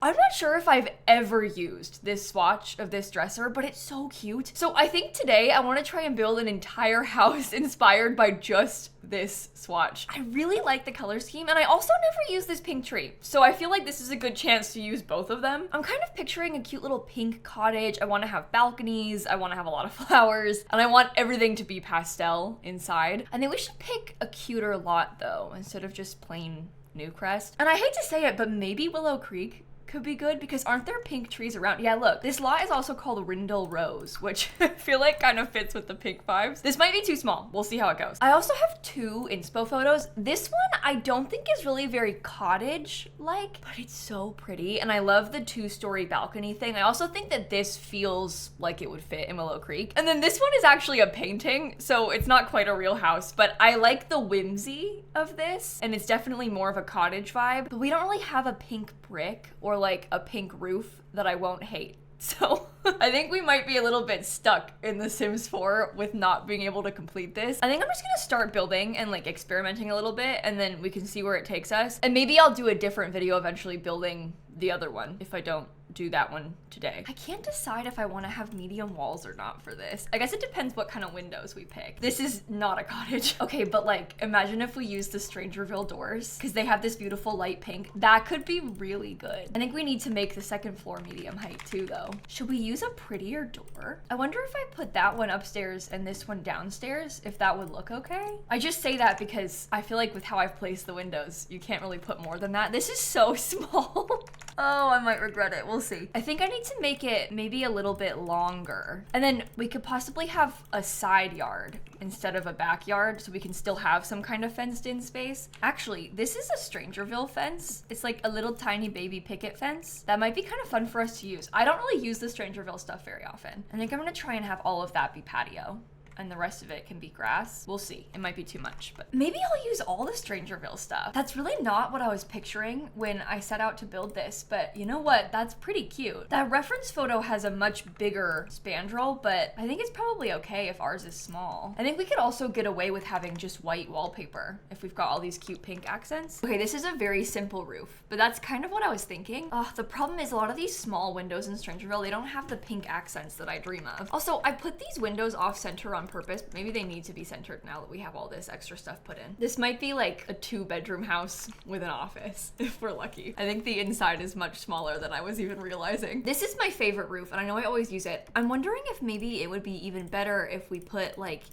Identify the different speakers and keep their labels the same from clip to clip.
Speaker 1: I'm not sure if I've ever used this swatch of this dresser, but it's so cute. So I think today I want to try and build an entire house inspired by just this swatch. I really like the color scheme, and I also never used this pink tree, so I feel like this is a good chance to use both of them. I'm kind of picturing a cute little pink cottage. I want to have balconies, I want to have a lot of flowers, and I want everything to be pastel inside. I think we should pick a cuter lot though, instead of just plain Newcrest. And I hate to say it, but maybe Willow Creek could be good because aren't there pink trees around? Yeah, look, this lot is also called Rindle Rose, which I feel like kind of fits with the pink vibes. This might be too small. We'll see how it goes. I also have 2 inspo photos. This one I don't think is really very cottage-like, but it's so pretty. And I love the 2-story balcony thing. I also think that this feels like it would fit in Willow Creek. And then this one is actually a painting, so it's not quite a real house, but I like the whimsy of this, and it's definitely more of a cottage vibe, but we don't really have a pink brick or like a pink roof that I won't hate. So I think we might be a little bit stuck in The Sims 4 with not being able to complete this. I think I'm just gonna start building and like experimenting a little bit, and then we can see where it takes us. And maybe I'll do a different video eventually building the other one if I don't do that one today. I can't decide if I want to have medium walls or not for this. I guess it depends what kind of windows we pick. This is not a cottage. Okay, but like imagine if we use the Strangerville doors because they have this beautiful light pink. That could be really good. I think we need to make the 2nd floor medium height too though. Should we use a prettier door? I wonder if I put that one upstairs and this one downstairs, if that would look okay. I just say that because I feel like with how I've placed the windows, you can't really put more than that. This is so small. Oh, I might regret it. We'll see. I think I need to make it maybe a little bit longer. And then we could possibly have a side yard instead of a backyard so we can still have some kind of fenced in space. Actually, this is a Strangerville fence. It's like a little tiny baby picket fence. That might be kind of fun for us to use. I don't really use the Strangerville stuff very often. I think I'm gonna try and have all of that be patio, and the rest of it can be grass. We'll see. It might be too much, but maybe I'll use all the Strangerville stuff. That's really not what I was picturing when I set out to build this, but you know what? That's pretty cute. That reference photo has a much bigger spandrel, but I think it's probably okay if ours is small. I think we could also get away with having just white wallpaper if we've got all these cute pink accents. Okay, this is a very simple roof, but that's kind of what I was thinking. The problem is a lot of these small windows in Strangerville, they don't have the pink accents that I dream of. Also, I put these windows off center on purpose. Maybe they need to be centered now that we have all this extra stuff put in. This might be like a 2-bedroom house with an office if we're lucky. I think the inside is much smaller than I was even realizing. This is my favorite roof, and I know I always use it. I'm wondering if maybe it would be even better if we put like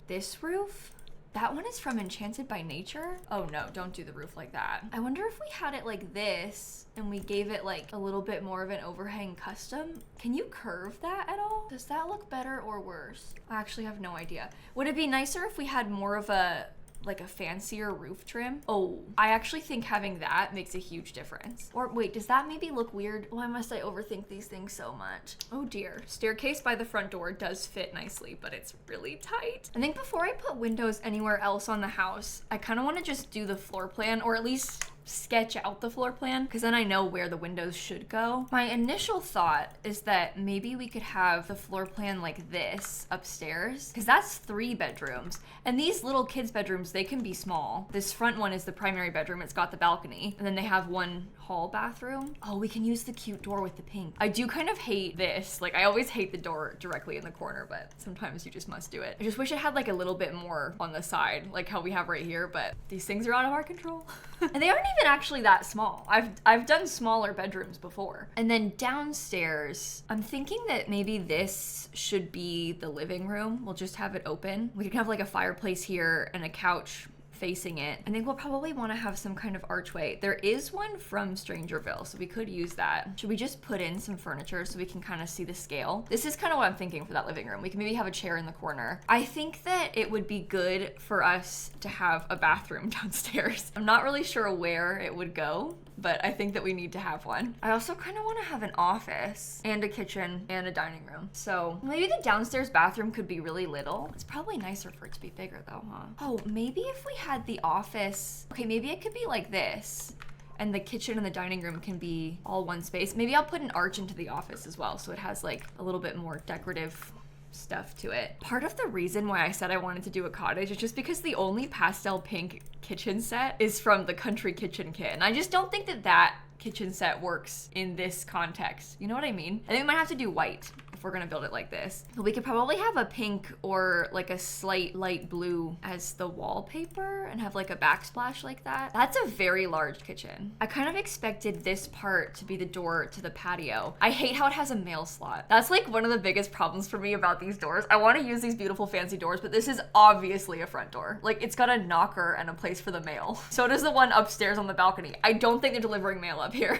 Speaker 1: this roof. That one is from Enchanted by Nature. Oh no, don't do the roof like that. I wonder if we had it like this and we gave it like a little bit more of an overhang custom. Can you curve that at all? Does that look better or worse? I actually have no idea. Would it be nicer if we had more of a like a fancier roof trim? Oh, I actually think having that makes a huge difference. Or wait, does that maybe look weird? Why must I overthink these things so much? Oh dear. Staircase by the front door does fit nicely, but it's really tight. I think before I put windows anywhere else on the house, I kind of want to just do the floor plan, or at least sketch out the floor plan, because then I know where the windows should go. My initial thought is that maybe we could have the floor plan like this upstairs, because that's 3 bedrooms, and these little kids' bedrooms, they can be small. This front one is the primary bedroom. It's got the balcony, and then they have one hall bathroom. Oh, we can use the cute door with the pink. I do kind of hate this. Like, I always hate the door directly in the corner, but sometimes you just must do it. I just wish it had like a little bit more on the side, like how we have right here, but these things are out of our control. And they aren't even actually that small. I've done smaller bedrooms before. And then downstairs, I'm thinking that maybe this should be the living room. We'll just have it open. We can have like a fireplace here and a couch facing it. I think we'll probably want to have some kind of archway. There is one from Strangerville, so we could use that. Should we just put in some furniture so we can kind of see the scale? This is kind of what I'm thinking for that living room. We can maybe have a chair in the corner. I think that it would be good for us to have a bathroom downstairs. I'm not really sure where it would go, but I think that we need to have one. I also kind of want to have an office and a kitchen and a dining room. So maybe the downstairs bathroom could be really little. It's probably nicer for it to be bigger though, huh? Oh, maybe if we had the office, okay, maybe it could be like this, and the kitchen and the dining room can be all one space. Maybe I'll put an arch into the office as well, so it has like a little bit more decorative stuff to it. Part of the reason why I said I wanted to do a cottage is just because the only pastel pink kitchen set is from the Country Kitchen kit, and I just don't think that that kitchen set works in this context. You know what I mean? I think we might have to do white if we're gonna build it like this. But we could probably have a pink or like a slight light blue as the wallpaper and have like a backsplash like that. That's a very large kitchen. I kind of expected this part to be the door to the patio. I hate how it has a mail slot. That's like one of the biggest problems for me about these doors. I want to use these beautiful fancy doors, but this is obviously a front door. Like it's got a knocker and a place for the mail. So does the one upstairs on the balcony. I don't think they're delivering mail up here.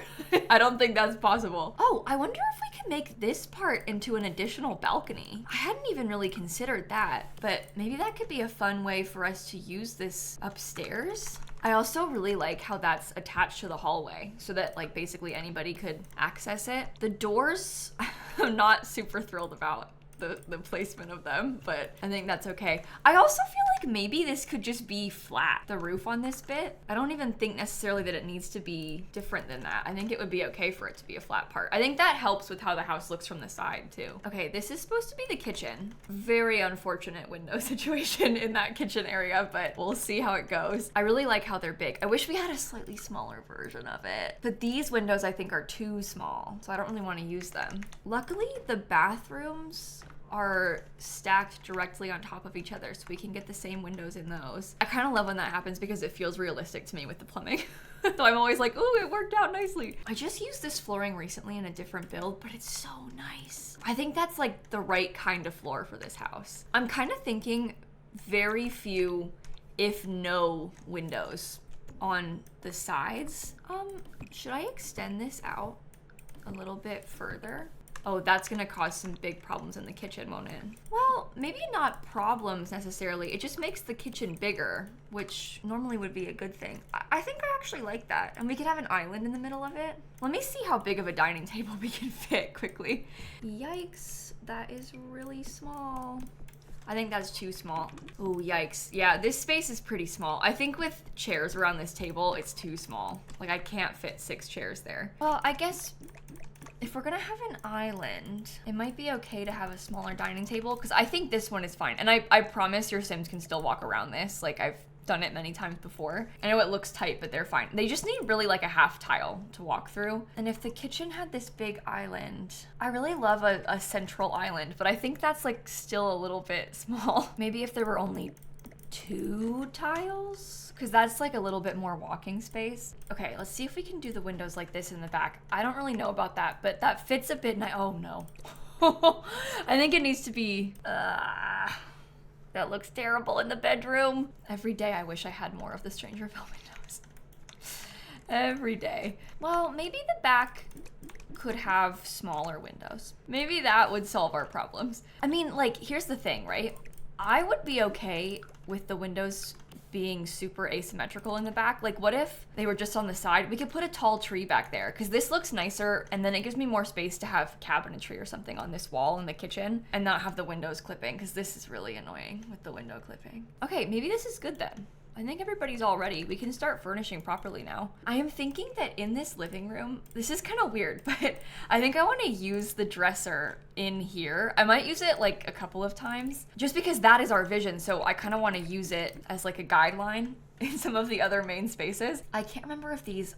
Speaker 1: I don't think that's possible. Oh, I wonder if we can make this part into an additional balcony. I hadn't even really considered that, but maybe that could be a fun way for us to use this upstairs. I also really like how that's attached to the hallway so that like basically anybody could access it. The doors, I'm not super thrilled about the placement of them, but I think that's okay. I also feel like maybe this could just be flat, the roof on this bit. I don't even think necessarily that it needs to be different than that. I think it would be okay for it to be a flat part. I think that helps with how the house looks from the side too. Okay, this is supposed to be the kitchen. Very unfortunate window situation in that kitchen area, but we'll see how it goes. I really like how they're big. I wish we had a slightly smaller version of it, but these windows I think are too small, so I don't really want to use them. Luckily, the bathrooms are stacked directly on top of each other so we can get the same windows in those. I kind of love when that happens because it feels realistic to me with the plumbing. So I'm always like, oh, it worked out nicely. I just used this flooring recently in a different build, but it's so nice. I think that's like the right kind of floor for this house. I'm kind of thinking very few, if no, windows on the sides. Should I extend this out a little bit further? Oh, that's gonna cause some big problems in the kitchen, won't it? Well, maybe not problems necessarily. It just makes the kitchen bigger, which normally would be a good thing. I think I actually like that. And we could have an island in the middle of it. Let me see how big of a dining table we can fit quickly. Yikes, that is really small. I think that's too small. Oh, yikes. Yeah, this space is pretty small. I think with chairs around this table, it's too small. Like I can't fit 6 chairs there. Well, I guess if we're gonna have an island, it might be okay to have a smaller dining table because I think this one is fine. And I promise your Sims can still walk around this. Like I've done it many times before. I know it looks tight, but they're fine. They just need really like a half tile to walk through. And if the kitchen had this big island, I really love a central island, but I think that's like still a little bit small. Maybe if there were only 2 tiles, because that's like a little bit more walking space. Okay, let's see if we can do the windows like this in the back. I don't really know about that, but that fits a bit. Oh no. I think it needs to be, that looks terrible in the bedroom. Every day I wish I had more of the Strangerville windows. Every day. Well, maybe the back could have smaller windows. Maybe that would solve our problems. I mean, like, here's the thing, right? I would be okay with the windows being super asymmetrical in the back. Like what if they were just on the side? We could put a tall tree back there because this looks nicer and then it gives me more space to have cabinetry or something on this wall in the kitchen and not have the windows clipping because this is really annoying with the window clipping. Okay, maybe this is good then. I think everybody's all ready. We can start furnishing properly now. I am thinking that in this living room, this is kind of weird, but I think I want to use the dresser in here. I might use it like a couple of times just because that is our vision. So I kind of want to use it as like a guideline in some of the other main spaces. I can't remember if these,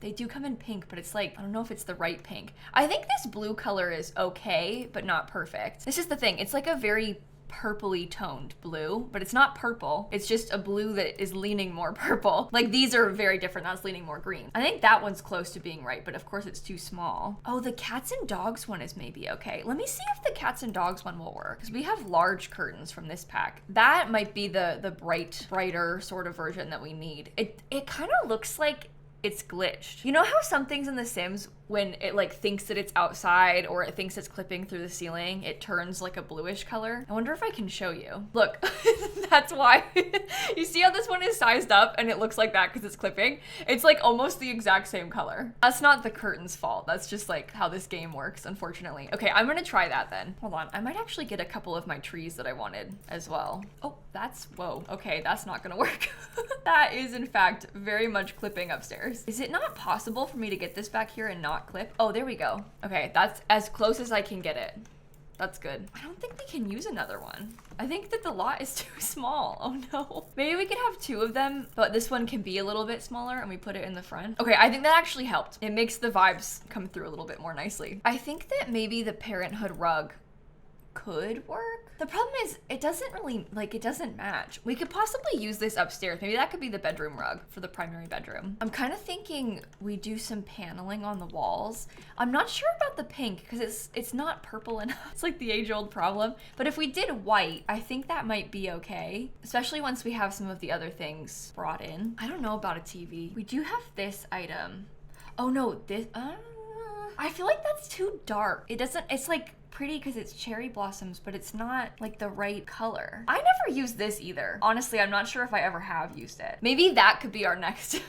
Speaker 1: they do come in pink, but it's like, I don't know if it's the right pink. I think this blue color is okay, but not perfect. This is the thing. It's like a very purpley toned blue, but it's not purple. It's just a blue that is leaning more purple. Like these are very different. That's leaning more green. I think that one's close to being right, but of course it's too small. Oh, the cats and dogs one is maybe okay. Let me see if the cats and dogs one will work because we have large curtains from this pack. That might be the brighter sort of version that we need. It kind of looks like it's glitched. You know how some things in The Sims, when it like thinks that it's outside or it thinks it's clipping through the ceiling, it turns like a bluish color? I wonder if I can show you. Look, that's why. You see how this one is sized up and it looks like that because it's clipping? It's like almost the exact same color. That's not the curtain's fault. That's just like how this game works, unfortunately. Okay, I'm gonna try that then. Hold on, I might actually get a couple of my trees that I wanted as well. Oh, whoa, okay, that's not gonna work. That is in fact very much clipping upstairs. Is it not possible for me to get this back here and not clip? Oh, there we go. Okay, that's as close as I can get it. That's good. I don't think we can use another one. I think that the lot is too small. Oh no. Maybe we could have 2 of them, but this one can be a little bit smaller and we put it in the front. Okay, I think that actually helped. It makes the vibes come through a little bit more nicely. I think that maybe the parenthood rug could work. The problem is it doesn't really, like, it doesn't match. We could possibly use this upstairs. Maybe that could be the bedroom rug for the primary bedroom. I'm kind of thinking we do some paneling on the walls. I'm not sure about the pink because it's not purple enough. It's like the age-old problem. But if we did white, I think that might be okay, especially once we have some of the other things brought in. I don't know about a TV. We do have this item. Oh no, this, I feel like that's too dark. It doesn't, it's like pretty because it's cherry blossoms, but it's not like the right color. I never used this either. Honestly, I'm not sure if I ever have used it. Maybe that could be our next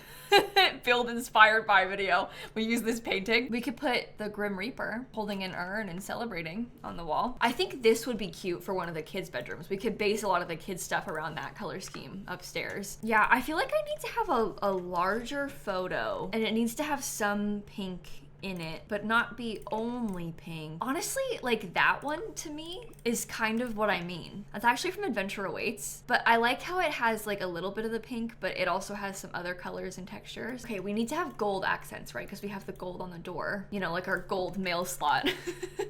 Speaker 1: build inspired by video. We use this painting. We could put the Grim Reaper holding an urn and celebrating on the wall. I think this would be cute for one of the kids' bedrooms. We could base a lot of the kids' stuff around that color scheme upstairs. Yeah, I feel like I need to have a larger photo, and it needs to have some pink in it, but not be only pink. Honestly, like that one to me is kind of what I mean. That's actually from Adventure Awaits, but I like how it has like a little bit of the pink, but it also has some other colors and textures. Okay, we need to have gold accents, right? Because we have the gold on the door, you know, like our gold mail slot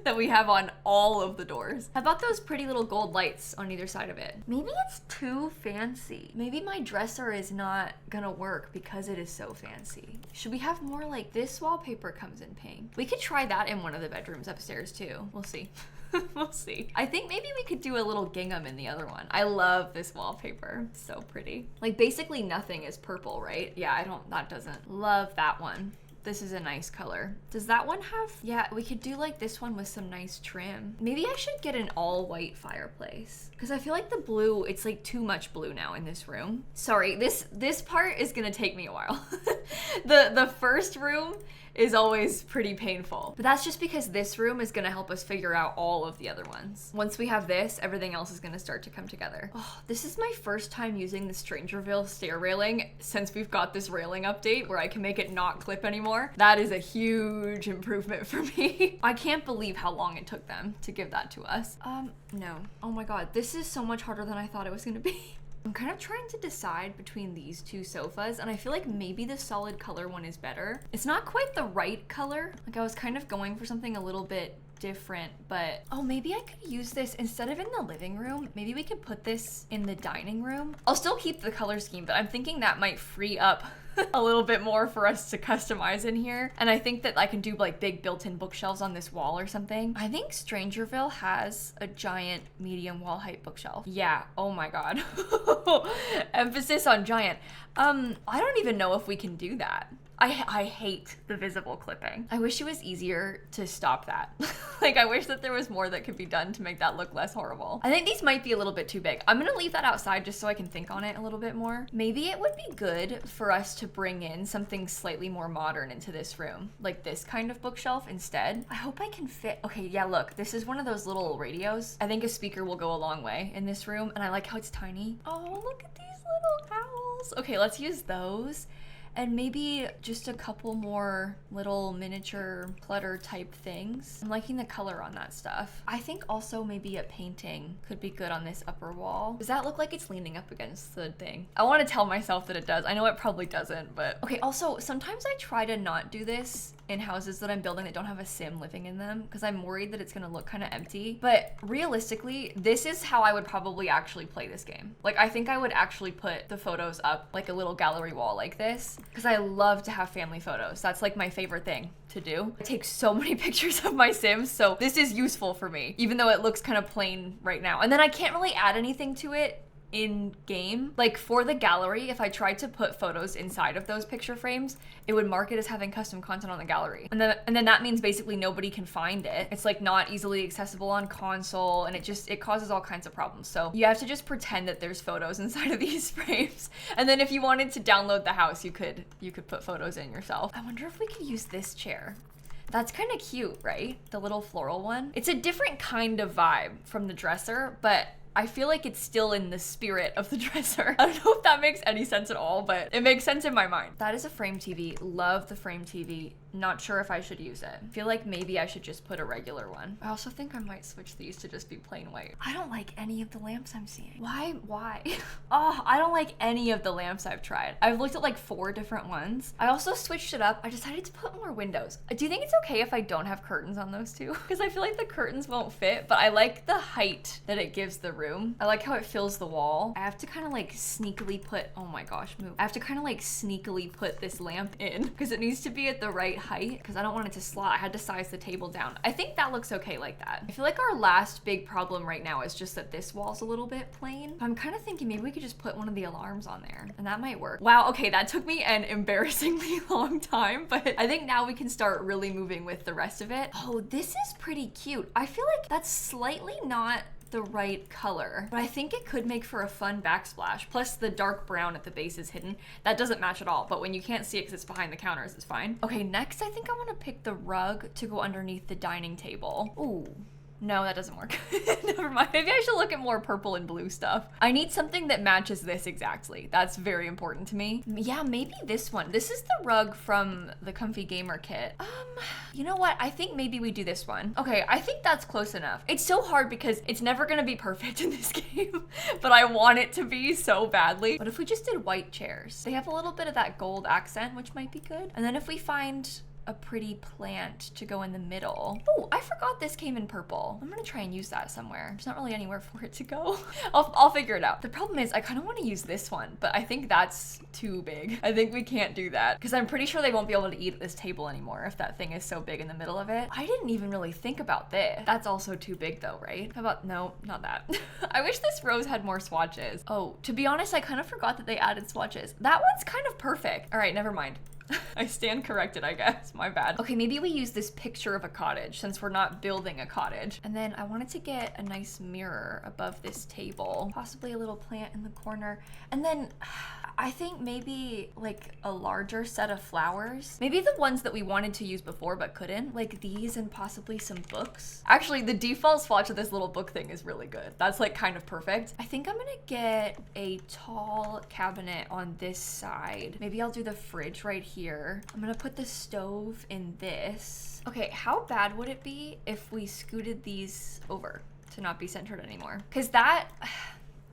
Speaker 1: that we have on all of the doors. How about those pretty little gold lights on either side of it? Maybe it's too fancy. Maybe my dresser is not gonna work because it is so fancy. Should we have more like this wallpaper comes in pink? We could try that in one of the bedrooms upstairs too. We'll see. We'll see. I think maybe we could do a little gingham in the other one. I love this wallpaper. So pretty. Like basically nothing is purple, right? Yeah, that doesn't. Love that one. This is a nice color. Does that one have? Yeah, we could do like this one with some nice trim. Maybe I should get an all white fireplace because I feel like the blue, it's like too much blue now in this room. Sorry, this part is gonna take me a while. The first room is always pretty painful, but that's just because this room is gonna help us figure out all of the other ones. Once we have this, everything else is gonna start to come together. Oh, this is my first time using the Strangerville stair railing since we've got this railing update where I can make it not clip anymore. That is a huge improvement for me. I can't believe how long it took them to give that to us. No. Oh my God, this is so much harder than I thought it was gonna be. I'm kind of trying to decide between these 2 sofas, and I feel like maybe the solid color one is better. It's not quite the right color. Like I was kind of going for something a little bit different, but oh, maybe I could use this instead of in the living room. Maybe we could put this in the dining room. I'll still keep the color scheme, but I'm thinking that might free up a little bit more for us to customize in here. And I think that I can do like big built-in bookshelves on this wall or something. I think Strangerville has a giant medium wall height bookshelf. Yeah, oh my God. Emphasis on giant. I don't even know if we can do that. I hate the visible clipping. I wish it was easier to stop that. Like I wish that there was more that could be done to make that look less horrible. I think these might be a little bit too big. I'm gonna leave that outside just so I can think on it a little bit more. Maybe it would be good for us to bring in something slightly more modern into this room, like this kind of bookshelf instead. I hope I can fit. Okay, yeah, look, this is one of those little radios. I think a speaker will go a long way in this room, and I like how it's tiny. Oh, look at these little owls. Okay, let's use those. And maybe just a couple more little miniature clutter type things. I'm liking the color on that stuff. I think also maybe a painting could be good on this upper wall. Does that look like it's leaning up against the thing? I want to tell myself that it does. I know it probably doesn't, but okay. Also, sometimes I try to not do this in houses that I'm building that don't have a sim living in them because I'm worried that it's gonna look kind of empty. But realistically, this is how I would probably actually play this game. Like I think I would actually put the photos up like a little gallery wall like this because I love to have family photos. That's like my favorite thing to do. I take so many pictures of my Sims, so this is useful for me, even though it looks kind of plain right now. And then I can't really add anything to it in game. Like for the gallery, if I tried to put photos inside of those picture frames, it would mark it as having custom content on the gallery. And then that means basically nobody can find it. It's like not easily accessible on console, and it causes all kinds of problems. So you have to just pretend that there's photos inside of these frames. And then if you wanted to download the house, you could put photos in yourself. I wonder if we could use this chair. That's kind of cute, right? The little floral one. It's a different kind of vibe from the dresser, but I feel like it's still in the spirit of the dresser. I don't know if that makes any sense at all, but it makes sense in my mind. That is a frame TV. Love the frame TV. not sure if I should use it. I feel like maybe I should just put a regular one. I also think I might switch these to just be plain white. I don't like any of the lamps I'm seeing. Why? Oh, I don't like any of the lamps I've tried. I've looked at like 4 different ones. I also switched it up. I decided to put more windows. Do you think it's okay if I don't have curtains on those two? Because I feel like the curtains won't fit, but I like the height that it gives the room. I like how it fills the wall. I have to kind of like sneakily put, oh my gosh, move. I have to kind of like sneakily put this lamp in because it needs to be at the right height because I don't want it to slot. I had to size the table down. I think that looks okay like that. I feel like our last big problem right now is just that this wall's a little bit plain. I'm kind of thinking maybe we could just put one of the alarms on there and that might work. Wow, okay, that took me an embarrassingly long time, but I think now we can start really moving with the rest of it. Oh, this is pretty cute. I feel like that's slightly not the right color, but I think it could make for a fun backsplash. Plus the dark brown at the base is hidden. That doesn't match at all, but when you can't see it because it's behind the counters, it's fine. Okay, next I think I want to pick the rug to go underneath the dining table. Ooh. No, that doesn't work. Never mind. Maybe I should look at more purple and blue stuff. I need something that matches this exactly. That's very important to me. Yeah, maybe this one. This is the rug from the Comfy Gamer kit. You know what? I think maybe we do this one. Okay, I think that's close enough. It's so hard because it's never gonna be perfect in this game, but I want it to be so badly. What if we just did white chairs? They have a little bit of that gold accent, which might be good. And then if we find a pretty plant to go in the middle. Oh, I forgot this came in purple. I'm gonna try and use that somewhere. There's not really anywhere for it to go. I'll figure it out. The problem is I kind of want to use this one, but I think that's too big. I think we can't do that because I'm pretty sure they won't be able to eat at this table anymore if that thing is so big in the middle of it. I didn't even really think about this. That's also too big though, right? How about, no, not that. I wish this rose had more swatches. Oh, to be honest, I kind of forgot that they added swatches. That one's kind of perfect. All right, never mind. I stand corrected, I guess. My bad. Okay, maybe we use this picture of a cottage since we're not building a cottage. And then I wanted to get a nice mirror above this table, possibly a little plant in the corner. And then I think maybe like a larger set of flowers. Maybe the ones that we wanted to use before but couldn't, like these and possibly some books. Actually, the default swatch of this little book thing is really good. That's like kind of perfect. I think I'm gonna get a tall cabinet on this side. Maybe I'll do the fridge right here. I'm gonna put the stove in this. Okay, how bad would it be if we scooted these over to not be centered anymore? Because that,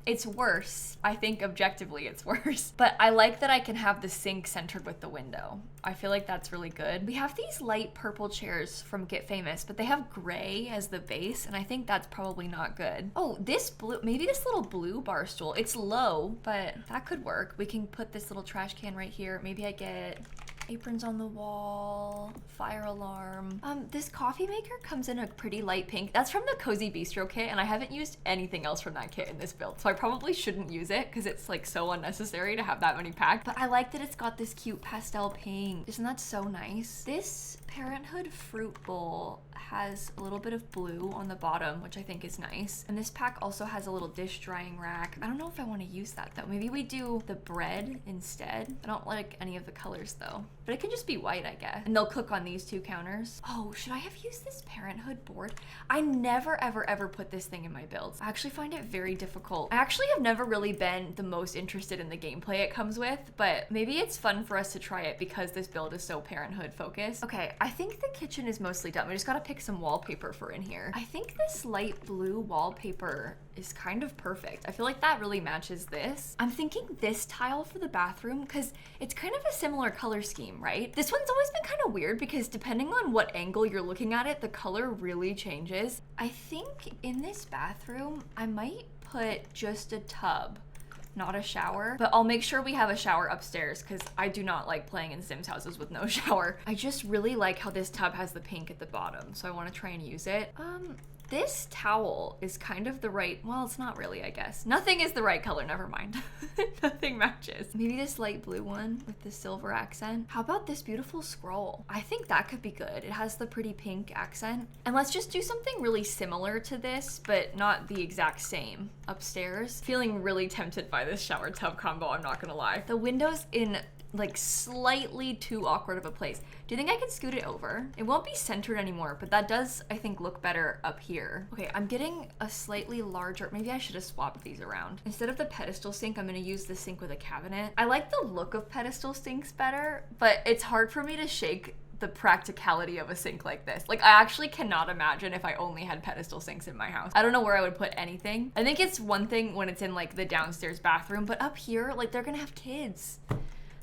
Speaker 1: it's worse. I think objectively it's worse. But I like that I can have the sink centered with the window. I feel like that's really good. We have these light purple chairs from Get Famous, but they have gray as the base, and I think that's probably not good. Oh, this blue, maybe this little blue bar stool. It's low, but that could work. We can put this little trash can right here. Maybe I get aprons on the wall, fire alarm. This coffee maker comes in a pretty light pink. That's from the Cozy Bistro kit, and I haven't used anything else from that kit in this build, so I probably shouldn't use it because it's like so unnecessary to have that many packed. But I like that it's got this cute pastel pink. Isn't that so nice? This Parenthood fruit bowl has a little bit of blue on the bottom, which I think is nice. And this pack also has a little dish drying rack. I don't know if I want to use that though. Maybe we do the bread instead. I don't like any of the colors though, but it can just be white, I guess. And they'll cook on these 2 counters. Oh, should I have used this Parenthood board? I never, ever put this thing in my builds. I actually find it very difficult. I actually have never really been the most interested in the gameplay it comes with, but maybe it's fun for us to try it because this build is so Parenthood focused. Okay, I think the kitchen is mostly done. We just gotta pick some wallpaper for in here. I think this light blue wallpaper is kind of perfect. I feel like that really matches this. I'm thinking this tile for the bathroom because it's kind of a similar color scheme, right? This one's always been kind of weird because depending on what angle you're looking at it, the color really changes. I think in this bathroom, I might put just a tub, not a shower, but I'll make sure we have a shower upstairs because I do not like playing in Sims houses with no shower. I just really like how this tub has the pink at the bottom, so I want to try and use it. This towel is kind of the right, well, it's not really, I guess. Nothing is the right color, never mind. Nothing matches. Maybe this light blue one with the silver accent. How about this beautiful scroll? I think that could be good. It has the pretty pink accent. And let's just do something really similar to this, but not the exact same upstairs. Feeling really tempted by this shower tub combo, I'm not gonna lie. The window's in like slightly too awkward of a place. Do you think I can scoot it over? It won't be centered anymore, but that does, I think, look better up here. Okay, I'm getting a slightly larger, maybe I should have swapped these around. Instead of the pedestal sink, I'm gonna use the sink with a cabinet. I like the look of pedestal sinks better, but it's hard for me to shake the practicality of a sink like this. Like, I actually cannot imagine if I only had pedestal sinks in my house. I don't know where I would put anything. I think it's one thing when it's in like the downstairs bathroom, but up here, like, they're gonna have kids.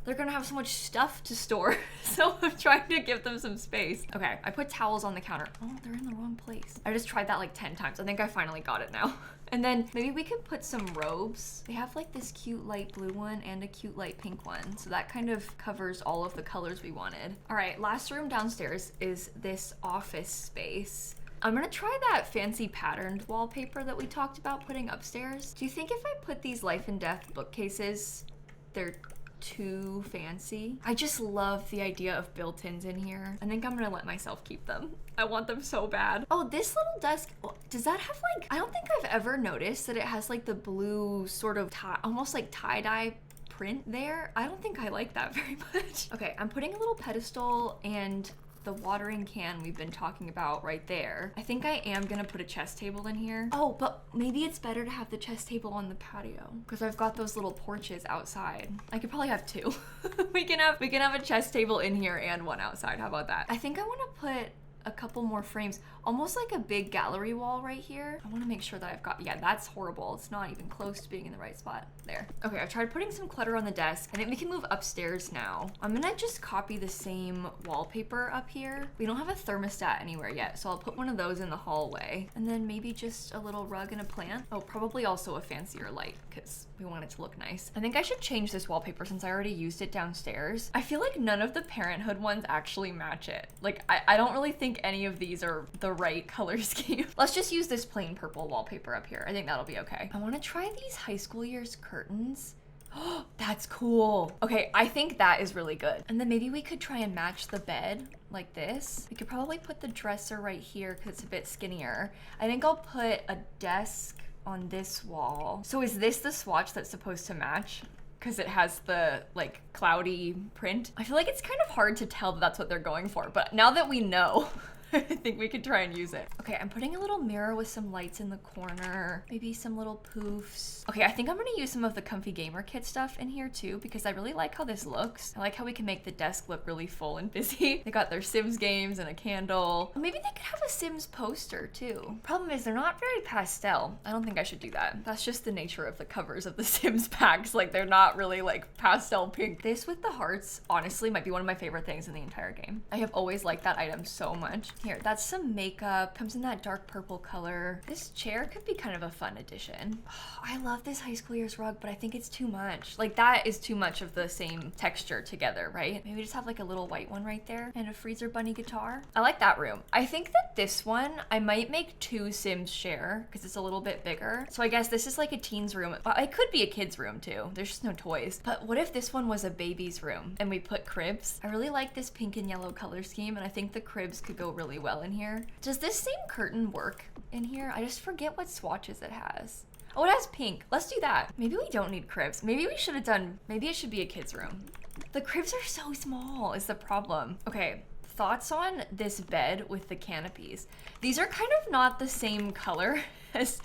Speaker 1: They're gonna have so much stuff to store. So I'm trying to give them some space. Okay, I put towels on the counter. Oh, they're in the wrong place. I just tried that like 10 times. I think I finally got it now. And then maybe we could put some robes. They have like this cute light blue one and a cute light pink one. So that kind of covers all of the colors we wanted. All right, last room downstairs is this office space. I'm gonna try that fancy patterned wallpaper that we talked about putting upstairs. Do you think if I put these life and death bookcases, they're too fancy? I just love the idea of built-ins in here. I think I'm gonna let myself keep them. I want them so bad. Oh, this little desk, does that have like, I don't think I've ever noticed that it has like the blue sort of almost like tie-dye print there. I don't think I like that very much. Okay, I'm putting a little pedestal and the watering can we've been talking about right there. I think I am gonna put a chess table in here. Oh, but maybe it's better to have the chess table on the patio because I've got those little porches outside. I could probably have two. we can have a chess table in here and one outside. How about that? I think I wanna put a couple more frames, almost like a big gallery wall right here. I wanna make sure that I've got, yeah, that's horrible. It's not even close to being in the right spot. There. Okay, I've tried putting some clutter on the desk. I think we can move upstairs now. I'm gonna just copy the same wallpaper up here. We don't have a thermostat anywhere yet, so I'll put one of those in the hallway. And then maybe just a little rug and a plant. Oh, probably also a fancier light because we want it to look nice. I think I should change this wallpaper since I already used it downstairs. I feel like none of the Parenthood ones actually match it. Like, I don't really think any of these are the right color scheme. Let's just use this plain purple wallpaper up here. I think that'll be okay. I wanna try these high school years curtains. Oh, that's cool. Okay, I think that is really good. And then maybe we could try and match the bed like this. We could probably put the dresser right here because it's a bit skinnier. I think I'll put a desk on this wall. So is this the swatch that's supposed to match? Because it has the like cloudy print. I feel like it's kind of hard to tell that that's what they're going for, but now that we know, I think we could try and use it. Okay, I'm putting a little mirror with some lights in the corner, maybe some little poofs. Okay, I think I'm gonna use some of the Comfy Gamer Kit stuff in here too, because I really like how this looks. I like how we can make the desk look really full and busy. They got their Sims games and a candle. Maybe they could have a Sims poster too. Problem is they're not very pastel. I don't think I should do that. That's just the nature of the covers of the Sims packs. Like, they're not really like pastel pink. This with the hearts, honestly, might be one of my favorite things in the entire game. I have always liked that item so much. Here, that's some makeup. Comes in that dark purple color. This chair could be kind of a fun addition. Oh, I love this high school years rug, but I think it's too much. Like, that is too much of the same texture together, right? Maybe just have like a little white one right there and a Freezer Bunny guitar. I like that room. I think that this one, I might make two Sims share because it's a little bit bigger. So I guess this is like a teen's room. It could be a kid's room too. There's just no toys. But what if this one was a baby's room and we put cribs? I really like this pink and yellow color scheme, and I think the cribs could go really well in here. Does this same curtain work in here? I just forget what swatches it has. Oh, it has pink. Let's do that. Maybe we don't need cribs. Maybe we should have done, maybe it should be a kid's room. The cribs are so small is the problem. Okay, thoughts on this bed with the canopies. These are kind of not the same color as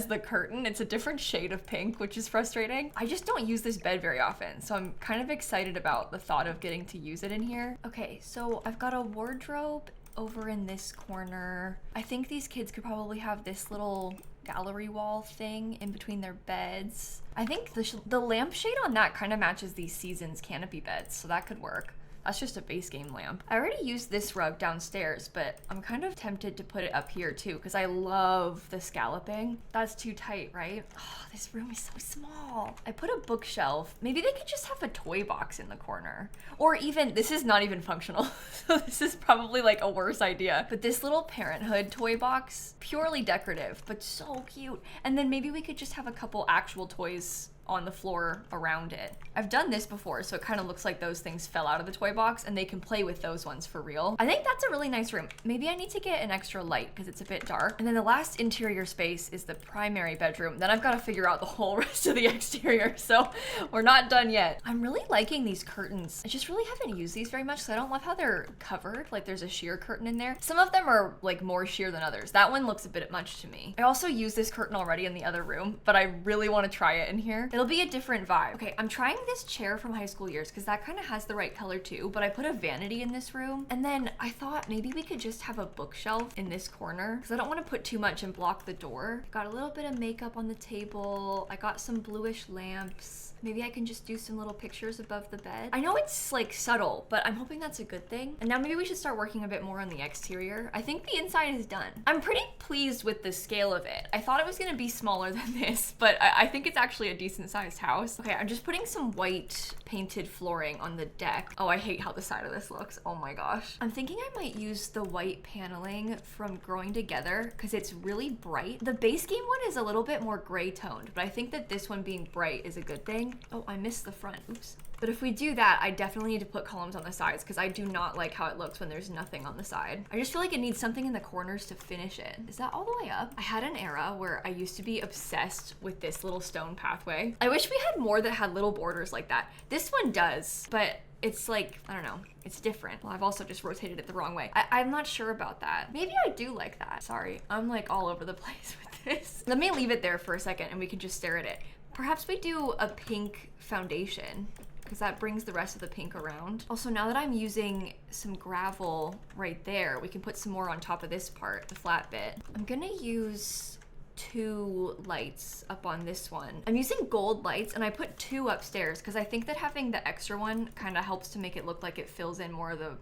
Speaker 1: the curtain. It's a different shade of pink, which is frustrating. I just don't use this bed very often, so I'm kind of excited about the thought of getting to use it in here. Okay, so I've got a wardrobe over in this corner. I think these kids could probably have this little gallery wall thing in between their beds. I think the lampshade on that kind of matches these Seasons canopy beds, so that could work. That's just a base game lamp. I already used this rug downstairs, but I'm kind of tempted to put it up here too, because I love the scalloping. That's too tight, right? Oh, this room is so small. I put a bookshelf. Maybe they could just have a toy box in the corner. Or even, this is not even functional, so this is probably like a worse idea. But this little Parenthood toy box, purely decorative, but so cute. And then maybe we could just have a couple actual toys on the floor around it. I've done this before, so it kind of looks like those things fell out of the toy box and they can play with those ones for real. I think that's a really nice room. Maybe I need to get an extra light because it's a bit dark. And then the last interior space is the primary bedroom. Then I've got to figure out the whole rest of the exterior, so we're not done yet. I'm really liking these curtains. I just really haven't used these very much, so I don't love how they're covered. Like, there's a sheer curtain in there. Some of them are like more sheer than others. That one looks a bit much to me. I also used this curtain already in the other room, but I really want to try it in here. It'll be a different vibe. Okay, I'm trying this chair from high school years because that kind of has the right color too, but I put a vanity in this room. And then I thought maybe we could just have a bookshelf in this corner because I don't want to put too much and block the door. Got a little bit of makeup on the table. I got some bluish lamps. Maybe I can just do some little pictures above the bed. I know it's like subtle, but I'm hoping that's a good thing. And now maybe we should start working a bit more on the exterior. I think the inside is done. I'm pretty pleased with the scale of it. I thought it was gonna be smaller than this, but I think it's actually a decent sized house. Okay, I'm just putting some white painted flooring on the deck. Oh, I hate how the side of this looks. Oh my gosh. I'm thinking I might use the white paneling from Growing Together because it's really bright. The base game one is a little bit more gray toned, but I think that this one being bright is a good thing. Oh, I missed the front. Oops. But if we do that, I definitely need to put columns on the sides because I do not like how it looks when there's nothing on the side. I just feel like it needs something in the corners to finish it. Is that all the way up? I had an era where I used to be obsessed with this little stone pathway. I wish we had more that had little borders like that. This one does, but it's like, I don't know, it's different. Well, I've also just rotated it the wrong way. I'm not sure about that. Maybe I do like that. Sorry, I'm like all over the place with this. Let me leave it there for a second and we can just stare at it. Perhaps we do a pink foundation because that brings the rest of the pink around. Also, now that I'm using some gravel right there, we can put some more on top of this part, the flat bit. I'm gonna use 2 lights up on this one. I'm using gold lights and I put 2 upstairs because I think that having the extra one kind of helps to make it look like it fills in more of the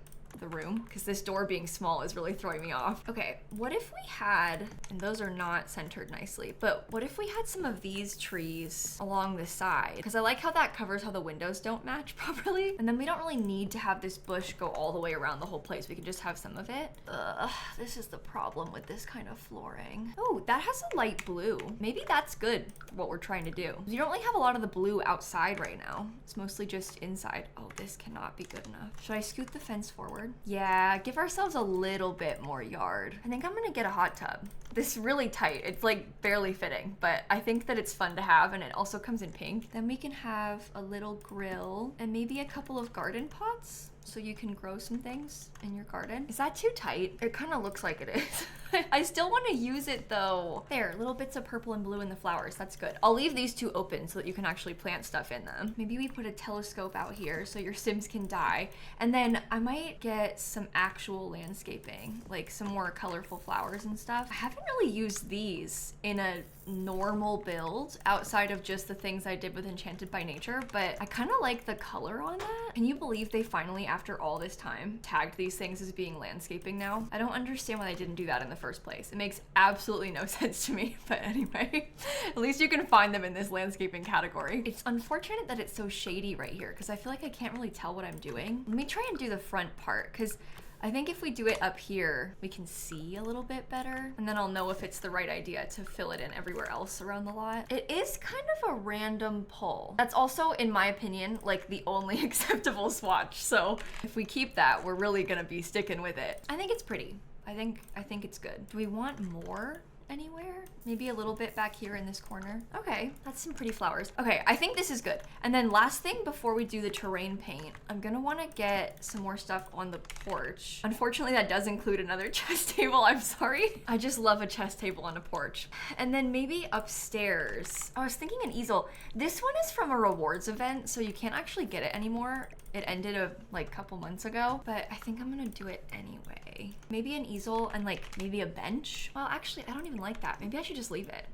Speaker 1: room because this door being small is really throwing me off. Okay, what if we had, and those are not centered nicely, but what if we had some of these trees along the side? Because I like how that covers how the windows don't match properly. And then we don't really need to have this bush go all the way around the whole place. We can just have some of it. Ugh, this is the problem with this kind of flooring. Oh, that has a light blue. Maybe that's good for what we're trying to do. We don't really have a lot of the blue outside right now. It's mostly just inside. Oh, this cannot be good enough. Should I scoot the fence forward? Yeah, give ourselves a little bit more yard. I think I'm gonna get a hot tub. This is really tight. It's like barely fitting, but I think that it's fun to have and it also comes in pink. Then we can have a little grill and maybe a couple of garden pots so you can grow some things in your garden. Is that too tight? It kind of looks like it is. I still want to use it though. There, little bits of purple and blue in the flowers. That's good. I'll leave these 2 open so that you can actually plant stuff in them. Maybe we put a telescope out here so your Sims can die. And then I might get some actual landscaping, like some more colorful flowers and stuff. I haven't really used these in a normal build outside of just the things I did with Enchanted by Nature, but I kind of like the color on that. Can you believe they finally, after all this time, tagged these things as being landscaping now? I don't understand why they didn't do that in the first place. It makes absolutely no sense to me, but anyway, at least you can find them in this landscaping category. It's unfortunate that it's so shady right here because I feel like I can't really tell what I'm doing. Let me try and do the front part because I think if we do it up here, we can see a little bit better, and then I'll know if it's the right idea to fill it in everywhere else around the lot. It is kind of a random pull. That's also, in my opinion, like the only acceptable swatch. So if we keep that, we're really gonna be sticking with it. I think it's pretty. I think it's good. Do we want more anywhere? Maybe a little bit back here in this corner. Okay, that's some pretty flowers. Okay, I think this is good. And then last thing before we do the terrain paint, I'm gonna wanna get some more stuff on the porch. Unfortunately, that does include another chess table. I'm sorry. I just love a chess table on a porch. And then maybe upstairs, I was thinking an easel. This one is from a rewards event, so you can't actually get it anymore. It ended a couple months ago, but I think I'm gonna do it anyway. Maybe an easel and like maybe a bench. Well, actually, I don't even like that. Maybe I should just leave it.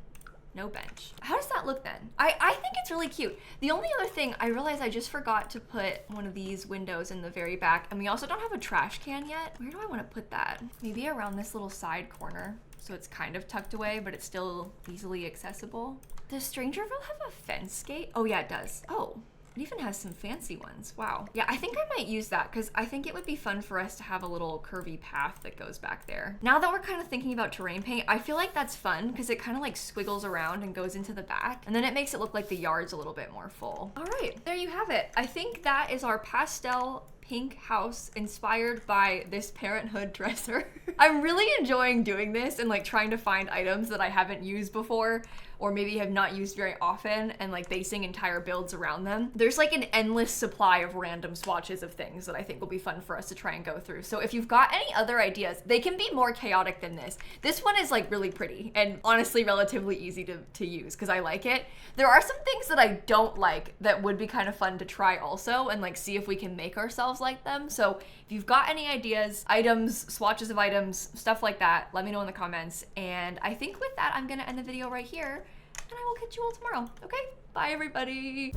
Speaker 1: No bench. How does that look then? I think it's really cute. The only other thing, I realized I just forgot to put one of these windows in the very back, and we also don't have a trash can yet. Where do I want to put that? Maybe around this little side corner. So it's kind of tucked away, but it's still easily accessible. Does Strangerville have a fence gate? Oh yeah, it does. Oh. It even has some fancy ones. Wow. Yeah, I think I might use that because I think it would be fun for us to have a little curvy path that goes back there. Now that we're kind of thinking about terrain paint, I feel like that's fun because it kind of like squiggles around and goes into the back, and then it makes it look like the yard's a little bit more full. All right, there you have it. I think that is our pastel pink house inspired by this parenthood dresser. I'm really enjoying doing this and like trying to find items that I haven't used before or maybe have not used very often and like basing entire builds around them. There's like an endless supply of random swatches of things that I think will be fun for us to try and go through. So if you've got any other ideas, they can be more chaotic than this. This one is like really pretty and honestly relatively easy to use because I like it. There are some things that I don't like that would be kind of fun to try also and like see if we can make ourselves like them. So if you've got any ideas, items, swatches of items, stuff like that, let me know in the comments. And I think with that, I'm gonna end the video right here and I will catch you all tomorrow. Okay, bye everybody.